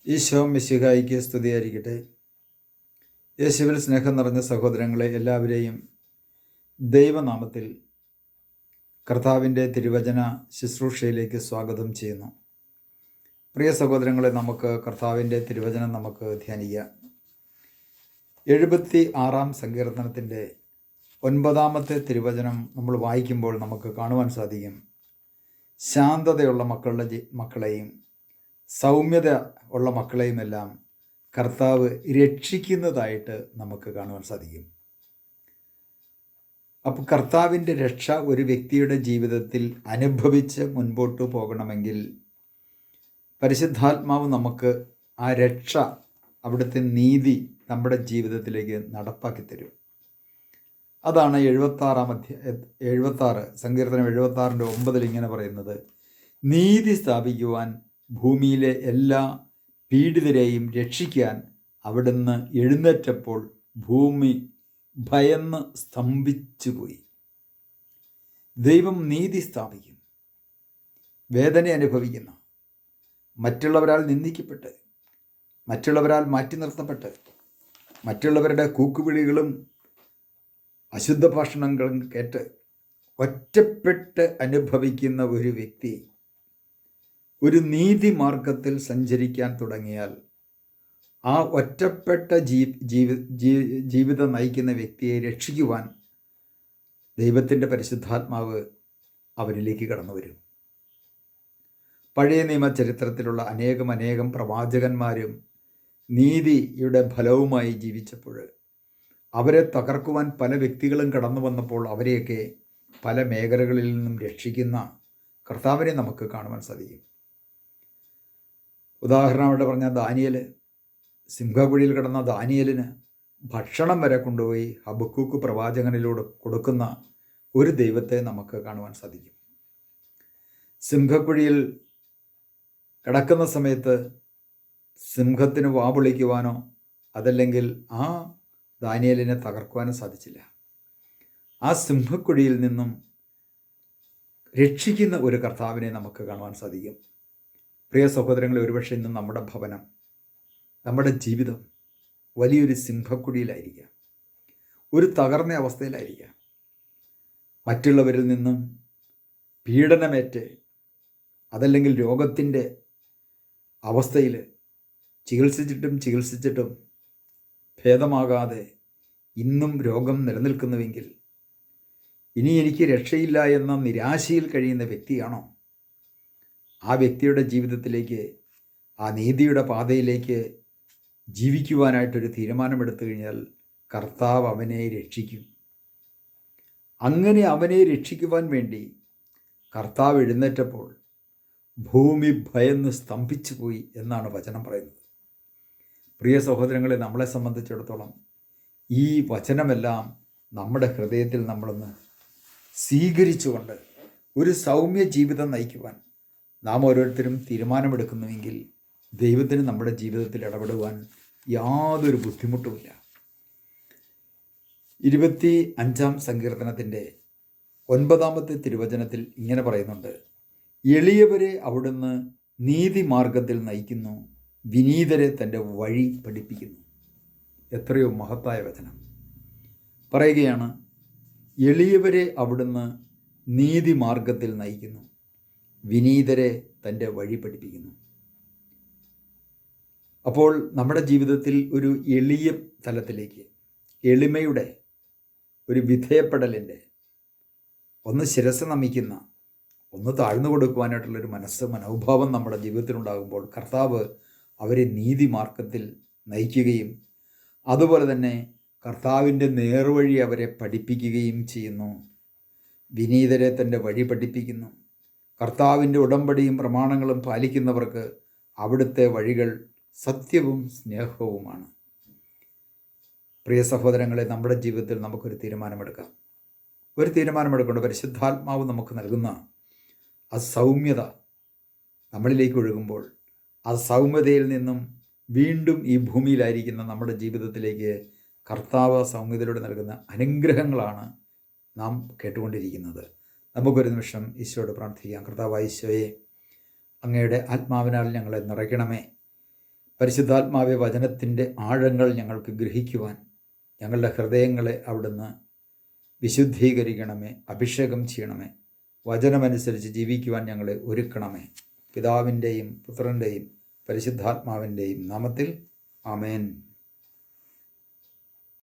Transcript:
ഈശോ മിശിഹായിക്ക് സ്തുതിയായിരിക്കട്ടെ. യേശുവിൽ സ്നേഹം നിറഞ്ഞ സഹോദരങ്ങളെ എല്ലാവരെയും ദൈവനാമത്തിൽ കർത്താവിൻ്റെ തിരുവചന ശുശ്രൂഷയിലേക്ക് സ്വാഗതം ചെയ്യുന്നു. പ്രിയ സഹോദരങ്ങളെ, നമുക്ക് കർത്താവിൻ്റെ തിരുവചനം നമുക്ക് ധ്യാനിക്കാം. 76-ാം സങ്കീർത്തനത്തിൻ്റെ 9-ാമത്തെ തിരുവചനം നമ്മൾ വായിക്കുമ്പോൾ നമുക്ക് കാണുവാൻ സാധിക്കും, ശാന്തതയുള്ള മക്കളെയും സൗമ്യത ഉള്ള മക്കളെയുമെല്ലാം കർത്താവ് രക്ഷിക്കുന്നതായിട്ട് നമുക്ക് കാണുവാൻ സാധിക്കും. അപ്പോൾ കർത്താവിൻ്റെ രക്ഷ ഒരു വ്യക്തിയുടെ ജീവിതത്തിൽ അനുഭവിച്ച് മുൻപോട്ട് പോകണമെങ്കിൽ പരിശുദ്ധാത്മാവ് നമുക്ക് ആ രക്ഷ, അവിടുത്തെ നീതി നമ്മുടെ ജീവിതത്തിലേക്ക് നടപ്പാക്കി തരും. അതാണ് 76 സങ്കീർത്തനം 76-9 ഇങ്ങനെ പറയുന്നത്: നീതി സ്ഥാപിക്കുവാൻ ഭൂമിയിലെ എല്ലാ പീഡിതരെയും രക്ഷിക്കാൻ അവിടുന്ന് എഴുന്നേറ്റപ്പോൾ ഭൂമി ഭയന്ന് സ്തംഭിച്ചുപോയി. ദൈവം നീതി സ്ഥാപിക്കും. വേദന അനുഭവിക്കുന്ന, മറ്റുള്ളവരാൽ നിന്ദിക്കപ്പെട്ട്, മറ്റുള്ളവരാൽ മാറ്റി നിർത്തപ്പെട്ട്, മറ്റുള്ളവരുടെ കൂക്കുവിളികളും അശുദ്ധ ഭാഷണങ്ങളും കേട്ട് ഒറ്റപ്പെട്ട് അനുഭവിക്കുന്ന ഒരു വ്യക്തി ഒരു നീതി മാർഗത്തിൽ സഞ്ചരിക്കാൻ തുടങ്ങിയാൽ ആ ഒറ്റപ്പെട്ട ജീവിതം നയിക്കുന്ന വ്യക്തിയെ രക്ഷിക്കുവാൻ ദൈവത്തിൻ്റെ പരിശുദ്ധാത്മാവ് അവരിലേക്ക് കടന്നു വരും. പഴയ നിയമ ചരിത്രത്തിലുള്ള അനേകം പ്രവാചകന്മാരും നീതിയുടെ ഫലവുമായി ജീവിച്ചപ്പോൾ അവരെ തകർക്കുവാൻ പല വ്യക്തികളും കടന്നു വന്നപ്പോൾ അവരെയൊക്കെ പല മേഖലകളിൽ നിന്നും രക്ഷിക്കുന്ന കർത്താവിനെ നമുക്ക് കാണുവാൻ സാധിക്കും. ഉദാഹരണമായിട്ട് പറഞ്ഞാൽ ദാനിയേൽ, സിംഹക്കുഴിയിൽ കിടന്ന ദാനിയേലിന് ഭക്ഷണം വരെ കൊണ്ടുപോയി ഹബക്കൂക്ക് പ്രവാചകനിലൂടെ കൊടുക്കുന്ന ഒരു ദൈവത്തെ നമുക്ക് കാണുവാൻ സാധിക്കും. സിംഹക്കുഴിയിൽ കിടക്കുന്ന സമയത്ത് സിംഹത്തിന് വാവിളിക്കുവാനോ അതല്ലെങ്കിൽ ആ ദാനിയേലിനെ തകർക്കുവാനോ സാധിച്ചില്ല. ആ സിംഹക്കുഴിയിൽ നിന്നും രക്ഷിക്കുന്ന ഒരു കർത്താവിനെ നമുക്ക് കാണുവാൻ സാധിക്കും. പ്രിയ സഹോദരങ്ങളെ, ഒരുപക്ഷെ ഇന്ന് നമ്മുടെ ഭവനം, നമ്മുടെ ജീവിതം വലിയൊരു സിംഹക്കുഴിയിലായിരിക്കാം, ഒരു തകർന്ന അവസ്ഥയിലായിരിക്കാം. മറ്റുള്ളവരിൽ നിന്നും പീഡനമേറ്റ് അതല്ലെങ്കിൽ രോഗത്തിൻ്റെ അവസ്ഥയിൽ ചികിത്സിച്ചിട്ടും ഭേദമാകാതെ ഇന്നും രോഗം നിലനിൽക്കുന്നുവെങ്കിൽ ഇനി എനിക്ക് രക്ഷയില്ല എന്ന നിരാശയിൽ കഴിയുന്ന വ്യക്തിയാണോ? ആ വ്യക്തിയുടെ ജീവിതത്തിലേക്ക്, ആ നീതിയുടെ പാതയിലേക്ക് ജീവിക്കുവാനായിട്ടൊരു തീരുമാനമെടുത്തു കഴിഞ്ഞാൽ കർത്താവ് അവനെ രക്ഷിക്കും. അങ്ങനെ അവനെ രക്ഷിക്കുവാൻ വേണ്ടി കർത്താവ് എഴുന്നേറ്റപ്പോൾ ഭൂമി ഭയന്ന് സ്തംഭിച്ചു പോയി എന്നാണ് വചനം പറയുന്നത്. പ്രിയ സഹോദരങ്ങളെ, നമ്മളെ സംബന്ധിച്ചിടത്തോളം ഈ വചനമെല്ലാം നമ്മുടെ ഹൃദയത്തിൽ നമ്മളൊന്ന് സ്വീകരിച്ചുകൊണ്ട് ഒരു സൗമ്യ ജീവിതം നയിക്കുവാൻ നാം ഓരോരുത്തരും തീരുമാനമെടുക്കുന്നുവെങ്കിൽ ദൈവത്തിന് നമ്മുടെ ജീവിതത്തിൽ ഇടപെടുവാൻ യാതൊരു ബുദ്ധിമുട്ടുമില്ല. 25-ാം സങ്കീർത്തനത്തിൻ്റെ 9-ാമത്തെ തിരുവചനത്തിൽ ഇങ്ങനെ പറയുന്നുണ്ട്: എളിയവരെ അവിടുന്ന് നീതി മാർഗത്തിൽ നയിക്കുന്നു, വിനീതരെ തൻ്റെ വഴി പഠിപ്പിക്കുന്നു. എത്രയോ മഹത്തായ വചനം. പറയുകയാണ്, എളിയവരെ അവിടുന്ന് നീതി മാർഗത്തിൽ നയിക്കുന്നു, വിനീതരെ തൻ്റെ വഴി പഠിപ്പിക്കുന്നു. അപ്പോൾ നമ്മുടെ ജീവിതത്തിൽ ഒരു എളിയ തലത്തിലേക്ക്, എളിമയുടെ ഒരു വിധേയപ്പെടലിൻ്റെ, ഒന്ന് ശിരസ് നമിക്കുന്ന, ഒന്ന് താഴ്ന്നു കൊടുക്കുവാനായിട്ടുള്ളൊരു മനോഭാവം നമ്മുടെ ജീവിതത്തിലുണ്ടാകുമ്പോൾ കർത്താവ് അവരെ നീതി മാർഗത്തിൽ നയിക്കുകയും അതുപോലെ തന്നെ കർത്താവിൻ്റെ നേർവഴി അവരെ പഠിപ്പിക്കുകയും ചെയ്യുന്നു. വിനീതരെ തൻ്റെ വഴി പഠിപ്പിക്കുന്നു. കർത്താവിൻ്റെ ഉടമ്പടിയും പ്രമാണങ്ങളും പാലിക്കുന്നവർക്ക് അവിടുത്തെ വഴികൾ സത്യവും സ്നേഹവുമാണ്. പ്രിയ സഹോദരങ്ങളെ, നമ്മുടെ ജീവിതത്തിൽ നമുക്കൊരു തീരുമാനമെടുക്കാം. ഒരു തീരുമാനമെടുക്കേണ്ട പരിശുദ്ധാത്മാവ് നമുക്ക് നൽകുന്ന ആ സൗമ്യത നമ്മളിലേക്ക് ഒഴുകുമ്പോൾ ആ സൗമ്യതയിൽ നിന്നും വീണ്ടും ഈ ഭൂമിയിലായിരിക്കുന്ന നമ്മുടെ ജീവിതത്തിലേക്ക് കർത്താവ് സൗമ്യതയിലൂടെ നൽകുന്ന അനുഗ്രഹങ്ങളാണ് നാം കേട്ടുകൊണ്ടിരിക്കുന്നത്. നമുക്കൊരു നിമിഷം ഈശോയോട് പ്രാർത്ഥിക്കാം. കർത്താവായ ഈശോയെ, അങ്ങയുടെ ആത്മാവിനാൽ ഞങ്ങളെ നിറയ്ക്കണമേ. പരിശുദ്ധാത്മാവെ, വചനത്തിൻ്റെ ആഴങ്ങൾ ഞങ്ങൾക്ക് ഗ്രഹിക്കുവാൻ ഞങ്ങളുടെ ഹൃദയങ്ങളെ അവിടുന്ന് വിശുദ്ധീകരിക്കണമേ, അഭിഷേകം ചെയ്യണമേ. വചനമനുസരിച്ച് ജീവിക്കുവാൻ ഞങ്ങളെ ഒരുക്കണമേ. പിതാവിൻ്റെയും പുത്രൻ്റെയും പരിശുദ്ധാത്മാവിൻ്റെയും നാമത്തിൽ ആമേൻ.